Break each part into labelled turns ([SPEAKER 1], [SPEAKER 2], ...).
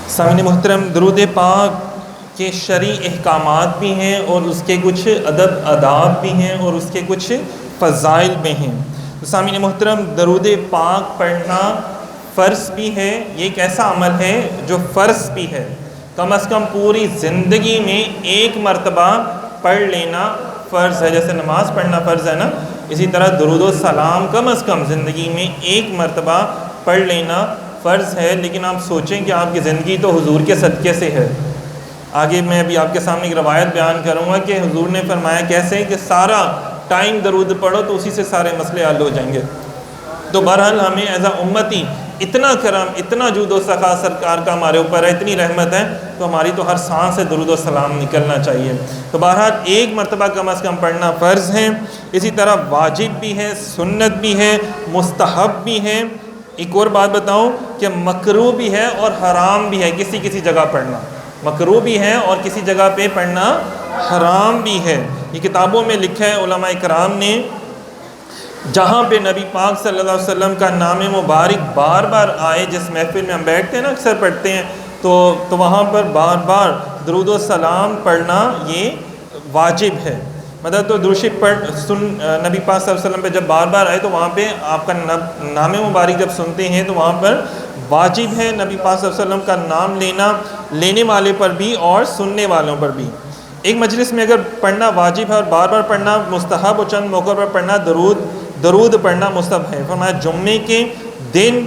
[SPEAKER 1] سامعین محترم، درود پاک کے شرعی احکامات بھی ہیں اور اس کے کچھ ادب آداب بھی ہیں اور اس کے کچھ فضائل بھی ہیں۔ سامعین محترم، درود پاک پڑھنا فرض بھی ہے۔ یہ ایک ایسا عمل ہے جو فرض بھی ہے، کم از کم پوری زندگی میں ایک مرتبہ پڑھ لینا فرض ہے۔ جیسے نماز پڑھنا فرض ہے نا، اسی طرح درود و سلام کم از کم زندگی میں ایک مرتبہ پڑھ لینا فرض ہے۔ لیکن آپ سوچیں کہ آپ کی زندگی تو حضور کے صدقے سے ہے۔ آگے میں ابھی آپ کے سامنے ایک روایت بیان کروں گا کہ حضور نے فرمایا کیسے کہ سارا ٹائم درود پڑھو تو اسی سے سارے مسئلے حل ہو جائیں گے۔ تو بہرحال ہمیں ایز اے امتی اتنا کرم، اتنا جود و سخا سرکار کا ہمارے اوپر ہے، اتنی رحمت ہے، تو ہماری تو ہر سانس سے درود و سلام نکلنا چاہیے۔ تو بہرحال ایک مرتبہ کم از کم پڑھنا فرض ہے۔ اسی طرح واجب بھی ہے، سنت بھی ہے، مستحب بھی ہے۔ ایک اور بات بتاؤں کہ مکروہ بھی ہے اور حرام بھی ہے کسی کسی جگہ پڑھنا۔ مکروہ بھی ہے اور کسی جگہ پہ پڑھنا حرام بھی ہے۔ یہ کتابوں میں لکھا ہے علماء کرام نے، جہاں پہ نبی پاک صلی اللہ علیہ وسلم کا نام مبارک بار بار آئے، جس محفل میں ہم بیٹھتے ہیں نا اکثر پڑھتے ہیں، تو وہاں پر بار بار درود و سلام پڑھنا یہ واجب ہے۔ مطلب تو درود شریف پڑھ نبی پاک صلی اللہ علیہ وسلم پہ جب بار بار آئے تو وہاں پہ آپ کا نام مبارک جب سنتے ہیں تو وہاں پر واجب ہے نبی پاک صلی اللہ علیہ وسلم کا نام لینا، لینے والے پر بھی اور سننے والوں پر بھی۔ ایک مجلس میں اگر پڑھنا واجب ہے اور بار بار پڑھنا مستحب اور چند موقع پر پڑھنا درود پڑھنا مستحب ہے۔ فرمایا جمعے کے دن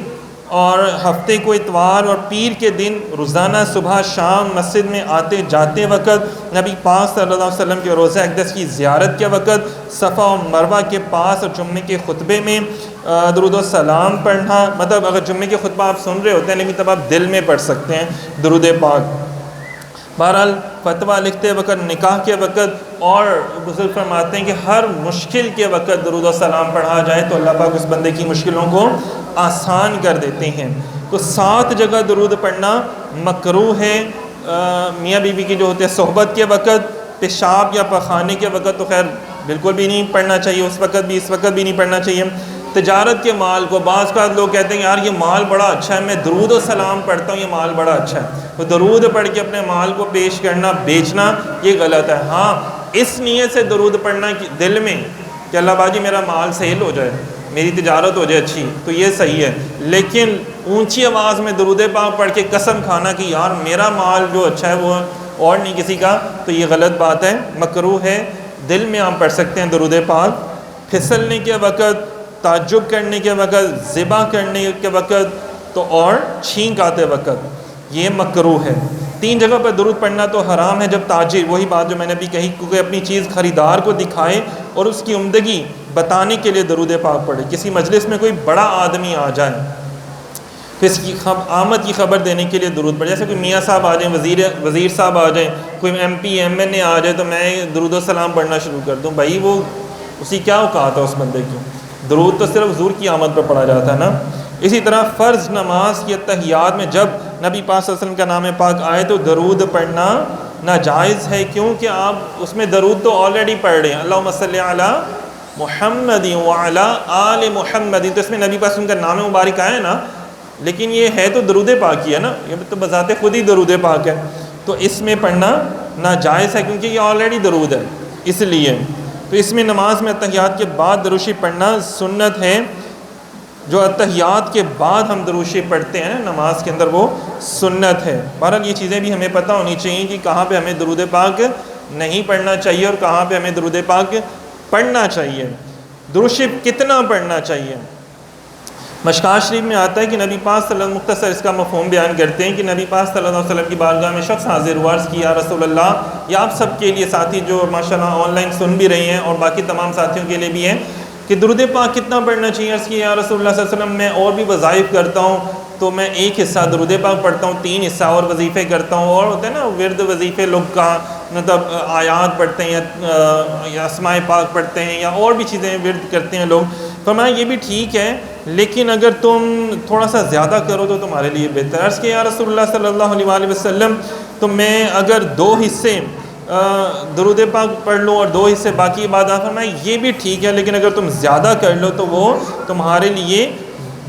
[SPEAKER 1] اور ہفتے کو اتوار اور پیر کے دن روزانہ صبح شام مسجد میں آتے جاتے وقت، نبی پاک صلی اللہ علیہ وسلم کے روضہ اقدس کی زیارت کے وقت، صفا و مروہ کے پاس اور جمعے کے خطبے میں درود و سلام پڑھنا۔ مطلب اگر جمعے کے خطبہ آپ سن رہے ہوتے ہیں لیکن تب آپ دل میں پڑھ سکتے ہیں درود پاک۔ بہرحال فتویٰ لکھتے وقت، نکاح کے وقت اور بزرگ فرماتے ہیں کہ ہر مشکل کے وقت درود و سلام پڑھا جائے تو اللہ پاک اس بندے کی مشکلوں کو آسان کر دیتے ہیں۔ تو 7 جگہ درود پڑھنا مکروہ ہے۔ میاں بیوی کی جو ہوتے ہیں صحبت کے وقت، پیشاب یا پخانے کے وقت تو خیر بالکل بھی نہیں پڑھنا چاہیے، اس وقت بھی نہیں پڑھنا چاہیے۔ تجارت کے مال کو بعض کا لوگ کہتے ہیں یار یہ مال بڑا اچھا ہے، میں درود و سلام پڑھتا ہوں، یہ مال بڑا اچھا ہے، تو درود پڑھ کے اپنے مال کو پیش کرنا، بیچنا، یہ غلط ہے۔ ہاں، اس نیت سے درود پڑھنا کہ دل میں کہ اللہ باجی میرا مال سیل ہو جائے، میری تجارت ہو جائے اچھی، تو یہ صحیح ہے۔ لیکن اونچی آواز میں درود پاک پڑھ کے قسم کھانا کہ یار میرا مال جو اچھا ہے وہ اور نہیں کسی کا، تو یہ غلط بات ہے، مکروہ ہے۔ دل میں آپ پڑھ سکتے ہیں درود پاک۔ پھسلنے کے وقت، تعجب کرنے کے وقت، ذبح کرنے کے وقت تو اور چھینک آتے وقت یہ مکروہ ہے۔ 3 جگہ پر درود پڑھنا تو حرام ہے جب تاجر، وہی بات جو میں نے ابھی کہی، کیونکہ اپنی چیز خریدار کو دکھائے اور اس کی عمدگی بتانے کے لیے درود پاک پڑھے۔ کسی مجلس میں کوئی بڑا آدمی آ جائے تو اس کی آمد کی خبر دینے کے لیے درود پڑھے، جیسے کوئی میاں صاحب آ جائیں، وزیر صاحب آ جائیں، کوئی MP MNA آ جائے تو میں درود و سلام پڑھنا شروع کر دوں، بھائی وہ اسی کیا اوقات ہے اس بندے کی؟ درود تو صرف حضور کی آمد پر پڑھا جاتا ہے نا۔ اسی طرح فرض نماز کی اتحیات میں جب نبی پاک صلی اللہ علیہ وسلم کا نام پاک آئے تو درود پڑھنا ناجائز ہے، کیونکہ آپ اس میں درود تو آلریڈی پڑھ رہے ہیں، اللہم صلی علی محمد وعلی آل محمد، تو اس میں نبی پاک صلی اللہ علیہ وسلم کا نام مبارک آیا ہے نا، لیکن یہ ہے تو درود پاک ہی ہے نا، یہ تو بذات خود ہی درود پاک ہے، تو اس میں پڑھنا ناجائز ہے کیونکہ یہ آلریڈی درود ہے، اس لیے تو اس میں نماز میں اتحیات کے بعد درود شریف پڑھنا سنت ہے۔ جو اتحیات کے بعد ہم درود شریف پڑھتے ہیں نماز کے اندر وہ سنت ہے۔ بہرحال یہ چیزیں بھی ہمیں پتہ ہونی چاہیے کہ کہاں پہ ہمیں درود پاک نہیں پڑھنا چاہیے اور کہاں پہ ہمیں درود پاک پڑھنا چاہیے۔ درود شریف کتنا پڑھنا چاہیے؟ مشکوٰۃ شریف میں آتا ہے کہ نبی پاک صلی اللہ علیہ وسلم، مختصر اس کا مفہوم بیان کرتے ہیں کہ نبی پاک صلی اللہ علیہ وسلم کی بارگاہ میں شخص حاضر ہوا، عرض کی یا رسول اللہ، یا آپ سب کے لیے، ساتھی جو ماشاءاللہ آن لائن سن بھی رہی ہیں اور باقی تمام ساتھیوں کے لیے بھی ہے کہ درود پاک کتنا پڑھنا چاہیے؟ عرض کی یا رسول اللہ صلی اللہ علیہ وسلم، میں اور بھی وظائف کرتا ہوں تو میں ایک حصہ درود پاک پڑھتا ہوں، 3 حصہ اور وظیفے کرتا ہوں، اور ہوتے ہیں نا ورد وظیفے لوگ کا مطلب آیات پڑھتے ہیں یا اسماء پاک پڑھتے ہیں یا اور بھی چیزیں ورد کرتے ہیں لوگ۔ فرمایا یہ بھی ٹھیک ہے لیکن اگر تم تھوڑا سا زیادہ کرو تو تمہارے لیے بہتر۔ عرض کہ یا رسول اللہ صلی اللہ علیہ وآلہ وسلم، تو میں اگر 2 حصے درود پاک پڑھ لوں اور 2 حصے باقی عبادات، فرمایا یہ بھی ٹھیک ہے لیکن اگر تم زیادہ کر لو تو وہ تمہارے لیے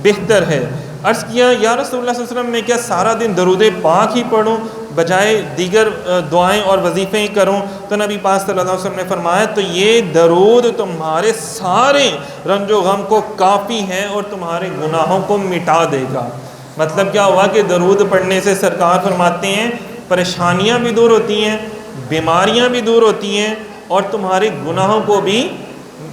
[SPEAKER 1] بہتر ہے۔ عرض کیا یا رسول اللہ صلی اللہ علیہ وسلم میں کیا سارا دن درود پاک ہی پڑھوں بجائے دیگر دعائیں اور وظیفے ہی کروں؟ تو نبی پاک صلی اللہ علیہ وسلم نے فرمایا تو یہ درود تمہارے سارے رنج و غم کو کافی ہے اور تمہارے گناہوں کو مٹا دے گا۔ مطلب کیا ہوا کہ درود پڑھنے سے سرکار فرماتے ہیں پریشانیاں بھی دور ہوتی ہیں، بیماریاں بھی دور ہوتی ہیں اور تمہارے گناہوں کو بھی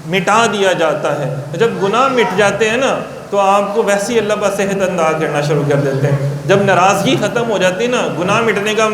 [SPEAKER 1] مٹا دیا جاتا ہے۔ جب گناہ مٹ جاتے ہیں نا تو آپ کو ویسے ہی اللہ پر صحت انداز کرنا شروع کر دیتے ہیں۔ جب ناراضگی ختم ہو جاتی ہے نا، گناہ مٹنے کا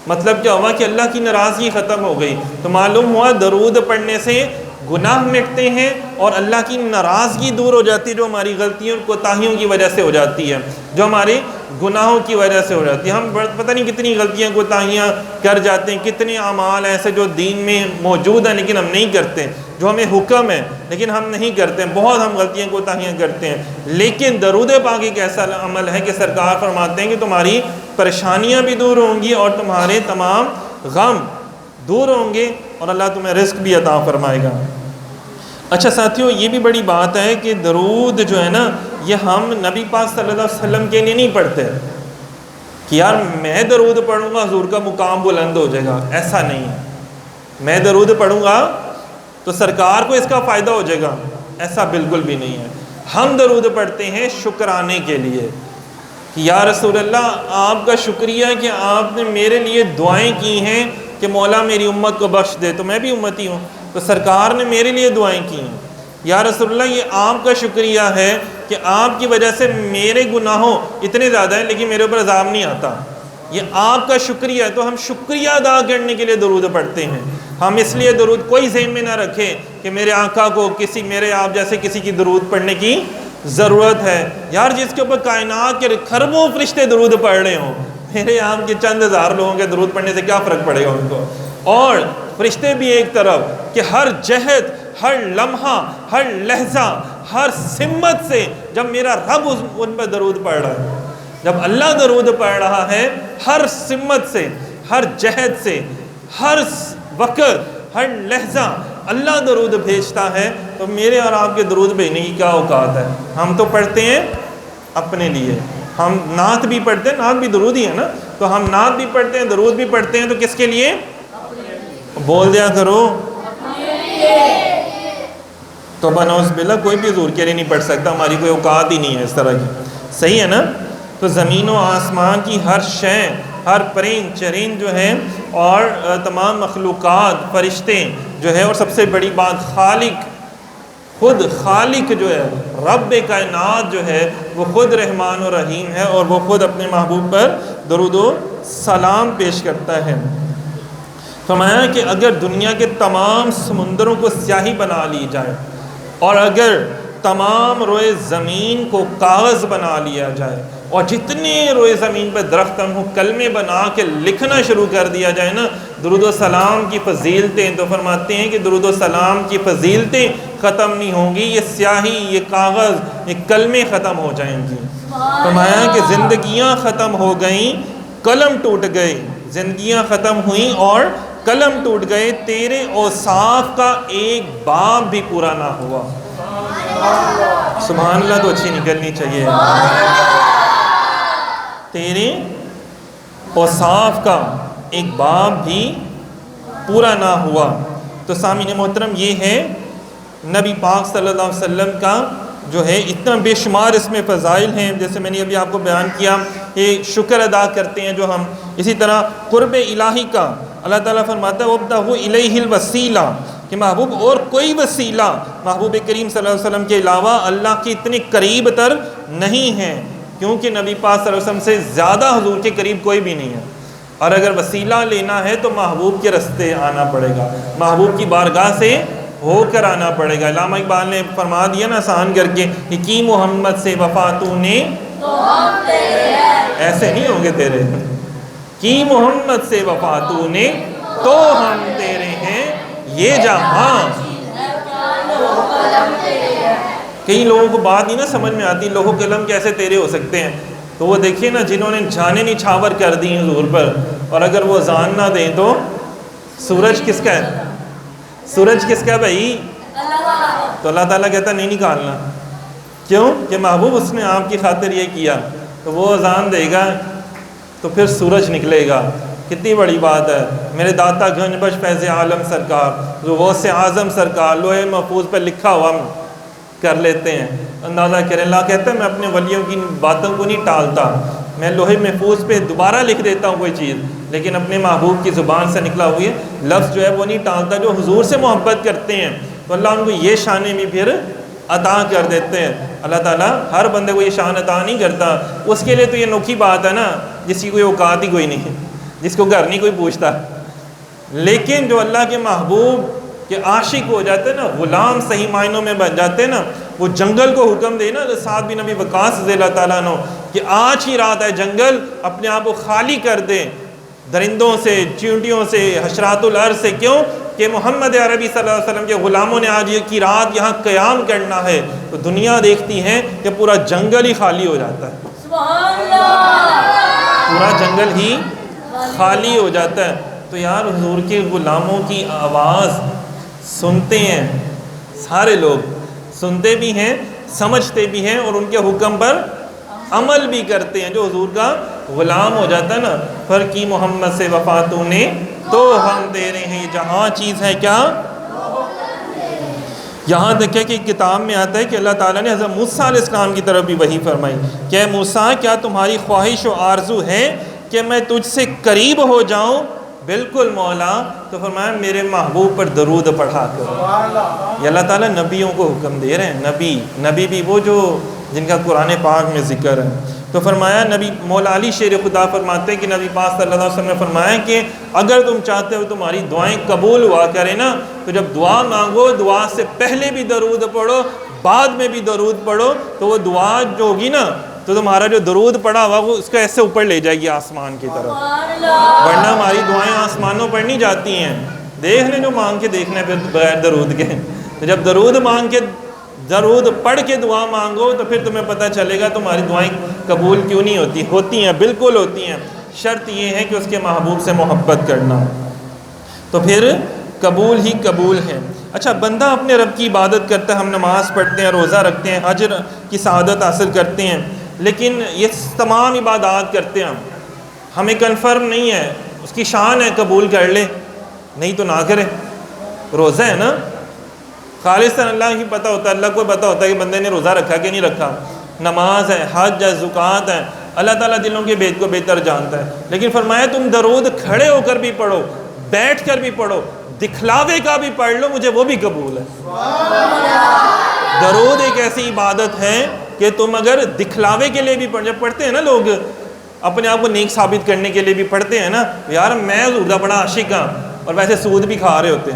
[SPEAKER 1] مطلب کیا ہوا کہ اللہ کی ناراضگی ختم ہو گئی، تو معلوم ہوا درود پڑھنے سے گناہ مٹتے ہیں اور اللہ کی ناراضگی دور ہو جاتی ہے، جو ہماری غلطیوں اور کوتاہیوں کی وجہ سے ہو جاتی ہے، جو ہمارے گناہوں کی وجہ سے ہو جاتی ہے۔ ہم پتہ نہیں کتنی غلطیاں کوتاہیاں کر جاتے ہیں، کتنے اعمال ایسے جو دین میں موجود ہیں لیکن ہم نہیں کرتے، جو ہمیں حکم ہے لیکن ہم نہیں کرتے ہیں، بہت ہم غلطیاں کوتاہیاں کرتے ہیں۔ لیکن درود پاک ایک ایسا عمل ہے کہ سرکار فرماتے ہیں کہ تمہاری پریشانیاں بھی دور ہوں گی اور تمہارے تمام غم دور ہوں گے اور اللہ تمہیں رزق بھی عطا فرمائے گا۔ اچھا ساتھیوں، یہ بھی بڑی بات ہے کہ درود جو ہے نا یہ ہم نبی پاک صلی اللہ علیہ وسلم کے لیے نہیں پڑھتے کہ یار میں درود پڑھوں گا حضور کا مقام بلند ہو جائے گا، ایسا نہیں ہے۔ میں درود پڑھوں گا تو سرکار کو اس کا فائدہ ہو جائے گا، ایسا بالکل بھی نہیں ہے۔ ہم درود پڑھتے ہیں شکرانے کے لیے کہ یا رسول اللہ آپ کا شکریہ کہ آپ نے میرے لیے دعائیں کی ہیں کہ مولا میری امت کو بخش دے، تو میں بھی امتی ہوں، تو سرکار نے میرے لیے دعائیں کی ہیں۔ یا رسول اللہ یہ آپ کا شکریہ ہے کہ آپ کی وجہ سے میرے گناہوں اتنے زیادہ ہیں لیکن میرے اوپر عذاب نہیں آتا، یہ آپ کا شکریہ ہے۔ تو ہم شکریہ ادا کرنے کے لیے درود پڑھتے ہیں۔ ہم اس لیے درود کوئی ذہن میں نہ رکھیں کہ میرے آقا کو میرے آپ جیسے کسی کی درود پڑھنے کی ضرورت ہے۔ یار جس کے اوپر کائنات کے خربوں فرشتے درود پڑھ رہے ہوں، میرے آپ کے چند ہزار لوگوں کے درود پڑھنے سے کیا فرق پڑے گا ان کو؟ اور فرشتے بھی ایک طرف کہ ہر جہد، ہر لمحہ، ہر لہجہ، ہر سمت سے جب میرا رب ان پر درود پڑھ رہا ہے، جب اللہ درود پڑھ رہا ہے، ہر سمت سے، ہر جہد سے، ہر وقت، ہر لہجہ اللہ درود بھیجتا ہے، تو میرے اور آپ کے درود بھیجنے کی کیا اوقات ہے؟ ہم تو پڑھتے ہیں اپنے لیے، ہم نعت بھی پڑھتے ہیں، نعت بھی درود ہی ہے نا، تو ہم نعت بھی پڑھتے ہیں، درود بھی پڑھتے ہیں، تو کس کے لیے؟ بول دیا کرو تو بنوز باللہ کوئی بھی حضور کے لیے نہیں پڑھ سکتا، ہماری کوئی اوقات ہی نہیں ہے اس طرح کی، صحیح ہے نا؟ تو زمین و آسمان کی ہر شے، ہر پرند چرند جو ہے اور تمام مخلوقات، فرشتے جو ہے، اور سب سے بڑی بات خالق، خود خالق جو ہے، رب کائنات جو ہے، وہ خود رحمان و رحیم ہے اور وہ خود اپنے محبوب پر درود و سلام پیش کرتا ہے۔ فرمایا کہ اگر دنیا کے تمام سمندروں کو سیاہی بنا لی جائے اور اگر تمام روئے زمین کو کاغذ بنا لیا جائے اور جتنے روئے زمین پر درخت ہوں کلمے بنا کے لکھنا شروع کر دیا جائے نا، درود و سلام کی فضیلتیں، تو فرماتے ہیں کہ درود و سلام کی فضیلتیں ختم نہیں ہوں گی، یہ سیاہی، یہ کاغذ، یہ کلمے ختم ہو جائیں گی۔ فرمایا کہ زندگیاں ختم ہو گئیں، قلم ٹوٹ گئے، زندگیاں ختم ہوئیں اور قلم ٹوٹ گئے، تیرے اوصاف کا ایک باب بھی پورا نہ ہوا۔ سبحان اللہ تو اچھی نکلنی چاہیے۔ تیرے اوصاف کا ایک باب بھی پورا نہ ہوا۔ تو سامعین محترم، یہ ہے نبی پاک صلی اللہ علیہ وسلم کا جو ہے اتنا بے شمار اس میں فضائل ہیں، جیسے میں نے ابھی آپ کو بیان کیا کہ شکر ادا کرتے ہیں جو ہم، اسی طرح قرب الہی کا اللہ تعالیٰ فرماتا ہے وَابْتَغُوا إِلَيْهِ الْوَسِيلَةَ کہ محبوب اور کوئی وسیلہ محبوب کریم صلی اللہ علیہ وسلم کے علاوہ اللہ کے اتنے قریب تر نہیں ہیں، کیونکہ نبی پاک صلی اللہ علیہ وسلم سے زیادہ حضور کے قریب کوئی بھی نہیں ہے۔ اور اگر وسیلہ لینا ہے تو محبوب کے رستے آنا پڑے گا، محبوب کی بارگاہ سے ہو کر آنا پڑے گا۔ علامہ اقبال نے فرما دیا نا آسان کر کے کہ کی محمد سے وفا تو نے تو ہم تیرے ہیں، ایسے نہیں ہوں گے تیرے، کی محمد سے وفا تو نے تو ہم تیرے ہیں، یہ جہاں۔ کئی لوگوں کو بات نہیں نا سمجھ میں آتی، لوگوں کے قلم کیسے تیرے ہو سکتے ہیں؟ تو وہ دیکھیے نا جنہوں نے جانیں نچھاور کر دی ہیں حضور پر، اور اگر وہ اذان نہ دیں تو سورج کس کا ہے؟ سورج کس کا ہے بھائی؟ تو اللہ تعالیٰ کہتا نہیں نکالنا، کیوں کہ محبوب اس نے آپ کی خاطر یہ کیا، تو وہ اذان دے گا تو پھر سورج نکلے گا۔ کتنی بڑی بات ہے۔ میرے داتا گنج بخش فیض عالم سرکار، جو غوث اعظم سرکار، لوح محفوظ پر لکھا ہوا ہم کر لیتے ہیں۔ اندازہ کریں، اللہ کہتا ہے میں اپنے ولیوں کی باتوں کو نہیں ٹالتا، میں لوح محفوظ پہ دوبارہ لکھ دیتا ہوں کوئی چیز، لیکن اپنے محبوب کی زبان سے نکلا ہوئی لفظ جو ہے وہ نہیں ٹالتا۔ جو حضور سے محبت کرتے ہیں تو اللہ ان کو یہ شانیں بھی پھر عطا کر دیتے ہیں۔ اللہ تعالیٰ ہر بندے کو یہ شان عطا نہیں کرتا، اس کے لیے تو یہ انوکھی بات ہے نا جس کی کوئی اوقات ہی کوئی نہیں، جس کو گھر نہیں کوئی پوچھتا۔ لیکن جو اللہ کے محبوب کے عاشق ہو جاتے ہیں نا، غلام صحیح معنوں میں بن جاتے ہیں نا، وہ جنگل کو حکم دے نا سعد بن ابی وقاص رضی اللہ تعالیٰ عنہ کہ آج ہی رات ہے، جنگل اپنے آپ کو خالی کر دے درندوں سے، چیونٹیوں سے، حشرات الارض سے۔ کیوں کہ محمد عربی صلی اللہ علیہ وسلم کے غلاموں نے آج یہ کی رات یہاں قیام کرنا ہے، تو دنیا دیکھتی ہے کہ پورا جنگل ہی خالی ہو جاتا ہے،
[SPEAKER 2] سبحان اللہ،
[SPEAKER 1] پورا جنگل ہی خالی ہو جاتا ہے۔ تو یار حضور کے غلاموں کی آواز سنتے ہیں، سارے لوگ سنتے بھی ہیں، سمجھتے بھی ہیں، اور ان کے حکم پر عمل بھی کرتے ہیں۔ جو حضور کا غلام ہو جاتا ہے نا، فرق کی محمد سے وفا تو نے تو ہم تیرے ہیں، جہاں چیز ہے کیا، یہاں دیکھیں کہ کتاب میں آتا ہے کہ اللہ تعالیٰ نے حضرت موسیٰ علیہ السلام کی طرف بھی وحی فرمائی کہ اے موسیٰ کیا تمہاری خواہش و آرزو ہے کہ میں تجھ سے قریب ہو جاؤں؟ بالکل مولا۔ تو فرمایا میرے محبوب پر درود پڑھا کرو۔ یہ اللہ تعالیٰ نبیوں کو حکم دے رہے ہیں، نبی بھی وہ جو جن کا قرآن پاک میں ذکر ہے۔ تو فرمایا نبی مولا علی شیر خدا فرماتے ہیں کہ نبی پاک صلی اللہ علیہ وسلم نے فرمایا کہ اگر تم چاہتے ہو تمہاری دعائیں قبول ہوا کرے نا، تو جب دعا مانگو دعا سے پہلے بھی درود پڑھو، بعد میں بھی درود پڑھو، تو وہ دعا جو ہوگی نا تو تمہارا جو درود پڑا ہوا وہ اس کا ایسے اوپر لے جائے گی آسمان کی طرف، ورنہ ہماری دعائیں آسمانوں پر نہیں جاتی ہیں۔ دیکھ لیں جو مانگ کے دیکھنا ہے پھر بغیر درود کے، تو جب درود پڑھ کے دعا مانگو تو پھر تمہیں پتہ چلے گا تمہاری دعائیں قبول کیوں نہیں ہوتی ہیں، بالکل ہوتی ہیں۔ شرط یہ ہے کہ اس کے محبوب سے محبت کرنا، تو پھر قبول ہی قبول ہے۔ اچھا، بندہ اپنے رب کی عبادت کرتا ہے، ہم نماز پڑھتے ہیں، روزہ رکھتے ہیں، حج کی سعادت حاصل کرتے ہیں، لیکن یہ تمام عبادات کرتے ہیں ہمیں کنفرم نہیں ہے، اس کی شان ہے قبول کر لے، نہیں تو نہ کرے۔ روزہ ہے نا، خالصاً اللہ کی پتہ ہوتا ہے، اللہ کو پتہ ہوتا ہے کہ بندے نے روزہ رکھا کہ نہیں رکھا۔ نماز ہے، حج ہے، زکوٰۃ ہے، اللہ تعالیٰ دلوں کے بھید کو بہتر جانتا ہے۔ لیکن فرمایا تم درود کھڑے ہو کر بھی پڑھو، بیٹھ کر بھی پڑھو، دکھلاوے کا بھی پڑھ لو، مجھے وہ بھی قبول ہے۔ درود ایک ایسی عبادت ہے کہ تم اگر دکھلاوے کے لیے بھی پڑھتے ہیں نا، لوگ اپنے آپ کو نیک ثابت کرنے کے لیے بھی پڑھتے ہیں نا، یار میں حضور کا بڑا عاشق ہاں، اور ویسے سود بھی کھا رہے ہوتے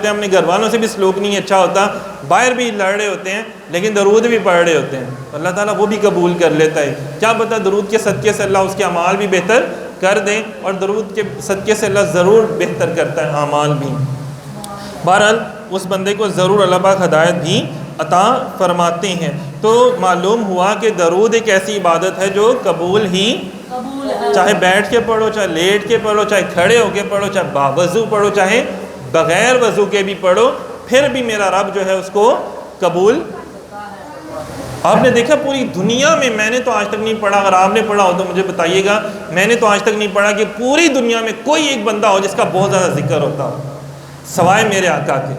[SPEAKER 1] ہیں، اپنے گھر والوں سے بھی سلوک نہیں اچھا ہوتا، باہر بھی لڑ رہے ہوتے ہیں، لیکن درود بھی پڑھ رہے ہوتے ہیں، اللہ تعالیٰ وہ بھی قبول کر لیتا ہے۔ کیا پتہ درود کے صدقے سے اللہ اس کے اعمال بھی بہتر کر دیں، اور درود کے صدقے سے اللہ ضرور بہتر کرتا ہے اعمال بھی۔ بہرحال اس بندے کو ضرور اللہ پاک ہدایت بھی عطا فرماتے ہیں۔ تو معلوم ہوا کہ درود ایک ایسی عبادت ہے جو قبول ہی، چاہے بیٹھ کے پڑھو، چاہے لیٹ کے پڑھو، چاہے کھڑے ہو کے پڑھو، چاہے باوضو پڑھو، چاہے بغیر وضو کے بھی پڑھو، پھر بھی میرا رب جو ہے اس کو قبول۔ آپ نے دیکھا پوری دنیا میں نے تو آج تک نہیں پڑھا، اگر آپ نے پڑھا ہو تو مجھے بتائیے گا، میں نے تو آج تک نہیں پڑھا کہ پوری دنیا میں کوئی ایک بندہ ہو جس کا بہت زیادہ ذکر ہوتا ہو، سوائے میرے آقا کے،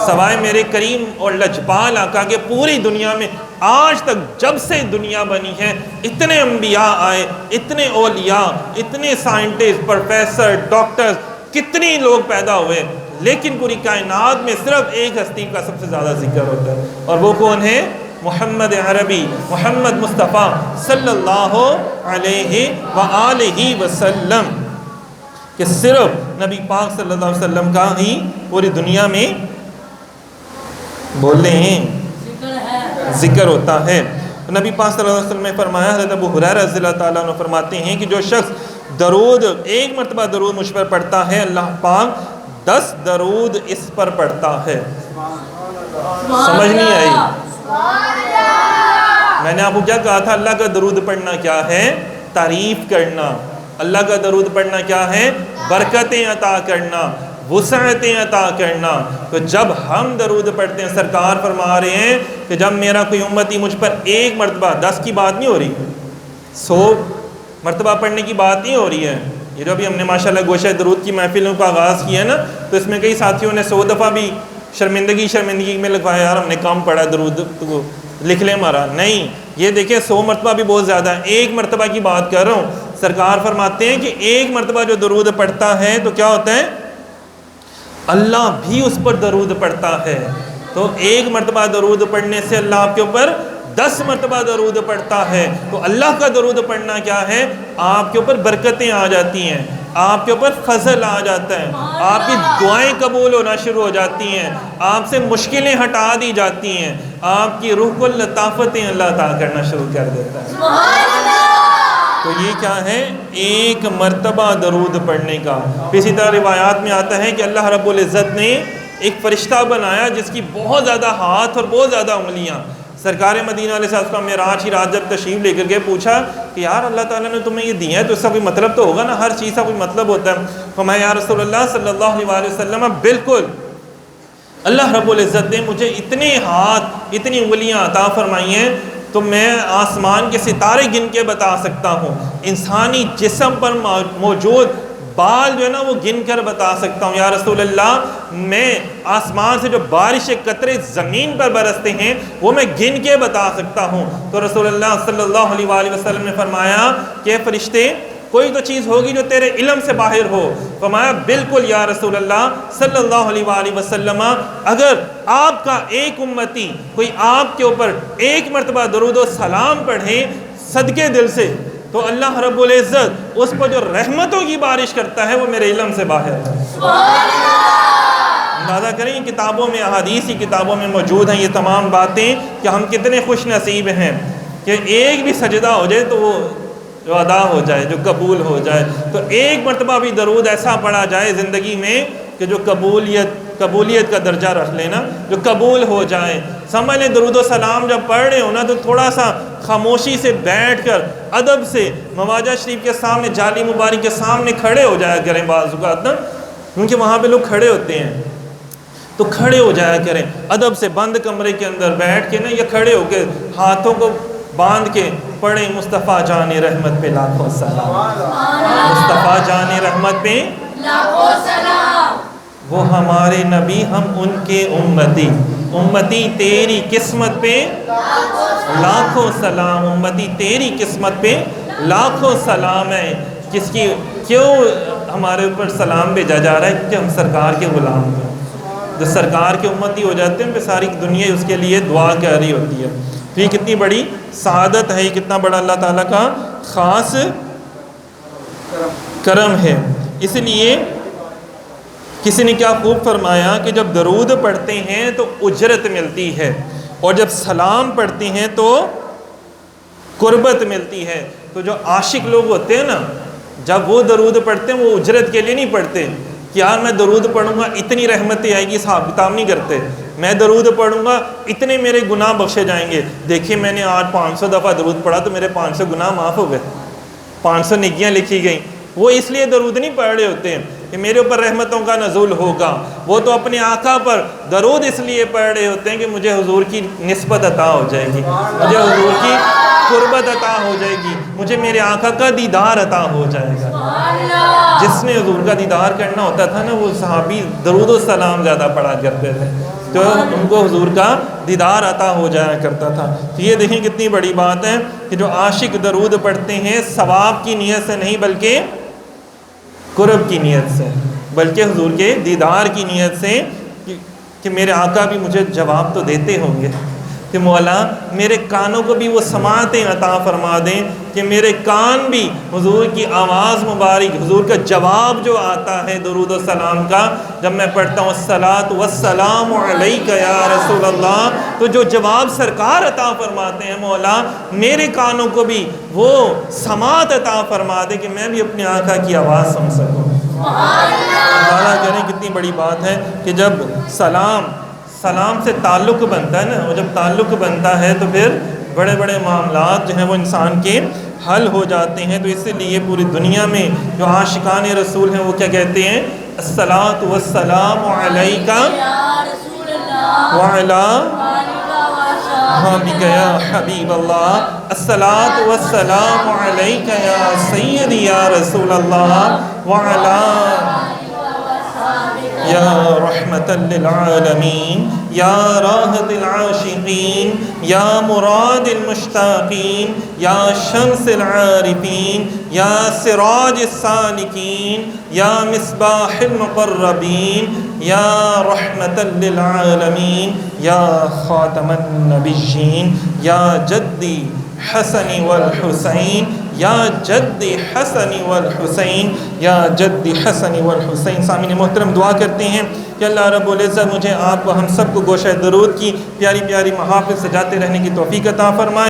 [SPEAKER 1] سوائے میرے کریم اور لجپال آقا کے۔ پوری دنیا میں آج تک جب سے دنیا بنی ہے اتنے انبیاء آئے، اتنے اولیاء، اتنے سائنٹسٹ، پروفیسر، ڈاکٹرز، کتنے لوگ پیدا ہوئے، لیکن پوری کائنات میں صرف ایک ہستی کا سب سے زیادہ ذکر ہوتا ہے، اور وہ کون ہے؟ محمد عربی، محمد مصطفیٰ صلی اللہ علیہ وآلہ وسلم، کہ صرف نبی پاک صلی اللہ علیہ وسلم کا ہی پوری دنیا میں بولتے ہیں ذکر ہوتا ہے۔ نبی پاک صلی اللہ علیہ وسلم نے فرمایا، حضرت ابو ہریرہ رضی اللہ تعالیٰ عنہ فرماتے ہیں کہ جو شخص درود ایک مرتبہ درود مجھ پر پڑھتا ہے، اللہ پاک 10 درود اس پر پڑھتا ہے۔ سمجھ نہیں آئی؟ میں نے آپ کو کیا کہا تھا؟ اللہ کا درود پڑھنا کیا ہے؟ تعریف کرنا۔ اللہ کا درود پڑھنا کیا ہے؟ برکتیں عطا کرنا۔ وسعتیں عطا کرنا۔ تو جب ہم درود پڑھتے ہیں، سرکار فرما رہے ہیں کہ جب میرا کوئی امتی مجھ پر ایک مرتبہ، 10 کی بات نہیں ہو رہی، 100 مرتبہ پڑھنے کی بات نہیں ہو رہی ہے۔ یہ جو ابھی ہم نے ماشاءاللہ گوشہ درود کی محفلوں کا آغاز کیا ہے نا، تو اس میں کئی ساتھیوں نے 100 دفعہ بھی شرمندگی میں لکھوایا، یار ہم نے کم پڑھا درود، تو لکھ لیں ہمارا۔ نہیں، یہ دیکھیں 100 مرتبہ بھی بہت زیادہ ہے، ایک مرتبہ کی بات کر رہا ہوں۔ سرکار فرماتے ہیں کہ ایک مرتبہ جو درود پڑھتا ہے تو کیا ہوتا ہے؟ اللہ بھی اس پر درود پڑھتا ہے۔ تو ایک مرتبہ درود پڑھنے سے اللہ آپ کے اوپر 10 مرتبہ درود پڑھتا ہے۔ تو اللہ کا درود پڑھنا کیا ہے؟ آپ کے اوپر برکتیں آ جاتی ہیں، آپ کے اوپر فضل آ جاتا ہے، آپ کی دعائیں قبول ہونا شروع ہو جاتی ہیں، آپ سے مشکلیں ہٹا دی جاتی ہیں، آپ کی روح کو لطافتیں اللہ عطا کرنا شروع کر دیتا ہے۔ تو یہ کیا ہے؟ ایک مرتبہ درود پڑھنے کا۔ اسی طرح روایات میں آتا ہے کہ اللہ رب العزت نے ایک فرشتہ بنایا جس کی بہت زیادہ ہاتھ اور بہت زیادہ انگلیاں۔ سرکار مدینہ علیہ السلام معراج کی رات جب تشریف لے کر کے پوچھا کہ یار اللہ تعالیٰ نے تمہیں یہ دیا ہے تو اس کا کوئی مطلب تو ہوگا نا، ہر چیز کا کوئی مطلب ہوتا ہے۔ فرمایا یا رسول اللہ صلی اللہ علیہ وسلم بالکل، اللہ رب العزت نے مجھے اتنے ہاتھ اتنی انگلیاں عطا فرمائی ہیں تو میں آسمان کے ستارے گن کے بتا سکتا ہوں، انسانی جسم پر موجود بال جو ہے نا وہ گن کر بتا سکتا ہوں۔ یا رسول اللہ میں آسمان سے جو بارش کے قطرے زمین پر برستے ہیں وہ میں گن کے بتا سکتا ہوں۔ تو رسول اللہ صلی اللہ علیہ وسلم نے فرمایا کہ فرشتے کوئی تو چیز ہوگی جو تیرے علم سے باہر ہو۔ فرمایا بالکل یا رسول اللہ صلی اللہ علیہ وسلم، اگر آپ کا ایک امتی کوئی آپ کے اوپر ایک مرتبہ درود و سلام پڑھے صدقے دل سے تو اللہ رب العزت اس پر جو رحمتوں کی بارش کرتا ہے وہ میرے علم سے باہر ہے۔ اندازہ کریں یہ کتابوں میں، احادیث کی کتابوں میں موجود ہیں یہ تمام باتیں کہ ہم کتنے خوش نصیب ہیں کہ ایک بھی سجدہ ہو جائے تو وہ جو ادا ہو جائے، جو قبول ہو جائے۔ تو ایک مرتبہ بھی درود ایسا پڑھا جائے زندگی میں کہ جو قبولیت کا درجہ رکھ لینا، جو قبول ہو جائے۔ سمجھ لیں درود و سلام جب پڑھ رہے ہو نا تو تھوڑا سا خاموشی سے بیٹھ کر ادب سے مواجہ شریف کے سامنے، جالی مبارک کے سامنے کھڑے ہو جایا کریں بعض اوقات نا، کیونکہ وہاں پہ لوگ کھڑے ہوتے ہیں تو کھڑے ہو جایا کریں ادب سے، بند کمرے کے اندر بیٹھ کے نا یا کھڑے ہو کے ہاتھوں کو باندھ کے پڑھیں مصطفیٰ جان رحمت پہ لاکھوں سلام، مصطفیٰ جان رحمت پہ
[SPEAKER 2] لاکھوں سلام،
[SPEAKER 1] وہ ہمارے نبی ہم ان کے امتی، امتی تیری قسمت پہ لاکھوں سلام، امتی تیری قسمت پہ لاکھوں سلام ہے۔ کس کی کیوں ہمارے اوپر سلام بھیجا جا رہا ہے؟ کیونکہ ہم سرکار کے غلام ہیں، جو سرکار کے امتی ہو جاتے ہیں پھر ساری دنیا اس کے لیے دعا کر رہی ہوتی ہے۔ تو یہ کتنی بڑی سعادت ہے، یہ کتنا بڑا اللہ تعالیٰ کا خاص کرم ہے۔ اس لیے کسی نے کیا خوب فرمایا کہ جب درود پڑھتے ہیں تو اجرت ملتی ہے، اور جب سلام پڑھتے ہیں تو قربت ملتی ہے۔ تو جو عاشق لوگ ہوتے ہیں نا، جب وہ درود پڑھتے ہیں وہ اجرت کے لیے نہیں پڑھتے کہ یار میں درود پڑھوں گا اتنی رحمتیں آئے گی، حساب کتاب نہیں کرتے۔ میں درود پڑھوں گا اتنے میرے گناہ بخشے جائیں گے، دیکھیے میں نے آج 500 دفعہ درود پڑھا تو میرے 500 گناہ معاف ہو گئے، 500 نیکیاں لکھی گئیں۔ وہ اس لیے درود نہیں پڑھ رہے ہوتے ہیں کہ میرے اوپر رحمتوں کا نزول ہوگا، وہ تو اپنے آقا پر درود اس لیے پڑھ رہے ہوتے ہیں کہ مجھے حضور کی نسبت عطا ہو جائے گی، مجھے حضور کی قربت عطا ہو جائے گی، مجھے میرے آقا کا دیدار عطا ہو جائے گا۔ جس نے حضور کا دیدار کرنا ہوتا تھا نا وہ صحابی درود و سلام زیادہ پڑھا کرتے تھے تو ان کو حضور کا دیدار عطا ہو جایا کرتا تھا۔ تو یہ دیکھیں کتنی بڑی بات ہے کہ جو عاشق درود پڑھتے ہیں ثواب کی نیت سے نہیں بلکہ قرب کی نیت سے، بلکہ حضور کے دیدار کی نیت سے کہ میرے آقا بھی مجھے جواب تو دیتے ہوں گے، کہ مولا میرے کانوں کو بھی وہ سماعتیں عطا فرما دیں کہ میرے کان بھی حضور کی آواز مبارک، حضور کا جواب جو آتا ہے درود و سلام کا، جب میں پڑھتا ہوں الصلاۃ والسلام علیک یا رسول اللہ، تو جو جواب سرکار عطا فرماتے ہیں مولا میرے کانوں کو بھی وہ سماعت عطا فرما دے کہ میں بھی اپنے آقا کی آواز سن سکوں۔ اللہ کریں کتنی بڑی بات ہے کہ جب سلام سے تعلق بنتا ہے نا، اور جب تعلق بنتا ہے تو پھر بڑے بڑے معاملات جو ہیں وہ انسان کے حل ہو جاتے ہیں۔ تو اس لیے پوری دنیا میں جو عاشقان رسول ہیں وہ کیا کہتے ہیں الصلاۃ والسلام علیک
[SPEAKER 2] یا رسول اللہ
[SPEAKER 1] وعلی
[SPEAKER 2] آلکا و
[SPEAKER 1] حبیبک یا حبیب اللہ الصلاۃ والسلام علیک یا سیدی یا رسول اللہ وعلی یا رحمت للعالمین یا راحت العاشقین یا مراد المشتاقین یا شمس العارفین یا سراج السالکین یا مصباح المقربین یا رحمت للعالمین یا خاتم النبیین یا جدی حسن والحسین یا جدی حسن والحسین یا جدی حسن والحسین۔ سامعین محترم، دعا کرتے ہیں کہ اللہ رب العزت مجھے آپ کو ہم سب کو گوشہ درود کی پیاری پیاری محافل سجاتے رہنے کی توفیق عطا فرمائے۔